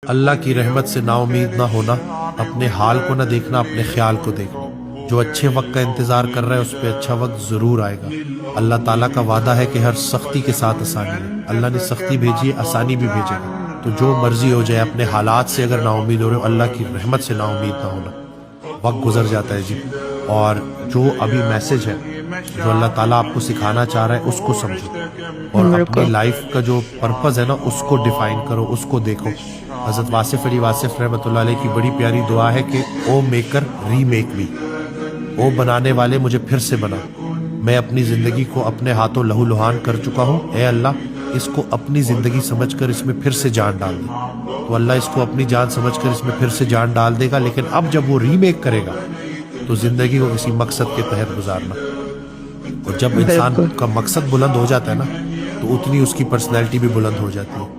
اللہ کی رحمت سے نا امید نہ ہونا، اپنے حال کو نہ دیکھنا، اپنے خیال کو دیکھنا۔ جو اچھے وقت کا انتظار کر رہا ہے اس پہ اچھا وقت ضرور آئے گا۔ اللہ تعالیٰ کا وعدہ ہے کہ ہر سختی کے ساتھ آسانی ہے۔ اللہ نے سختی بھیجی ہے، آسانی بھی بھیجے گا۔ تو جو مرضی ہو جائے، اپنے حالات سے اگر نا امید ہو رہے ہو، اللہ کی رحمت سے نا امید نہ ہونا۔ وقت گزر جاتا ہے جی، اور جو ابھی میسج ہے جو اللہ تعالیٰ آپ کو سکھانا چاہ رہا ہے اس کو سمجھو، اور اپنی لائف کا جو پرپز ہے نا اس کو ڈیفائن کرو، اس کو دیکھو۔ حضرت واصف علی واصف رحمۃ اللہ علیہ کی بڑی پیاری دعا ہے کہ او میکر ری میک می، او بنانے والے مجھے پھر سے بنا۔ میں اپنی زندگی کو اپنے ہاتھوں لہو لہان کر چکا ہوں، اے اللہ اس کو اپنی زندگی سمجھ کر اس میں پھر سے جان ڈال دے۔ تو اللہ اس کو اپنی جان سمجھ کر اس میں پھر سے جان ڈال دے گا، لیکن اب جب وہ ری میک کرے گا تو زندگی کو کسی مقصد کے تحت گزارنا۔ اور جب انسان کا مقصد بلند ہو جاتا ہے نا تو اتنی اس کی پرسنالٹی بھی بلند ہو جاتی ہے۔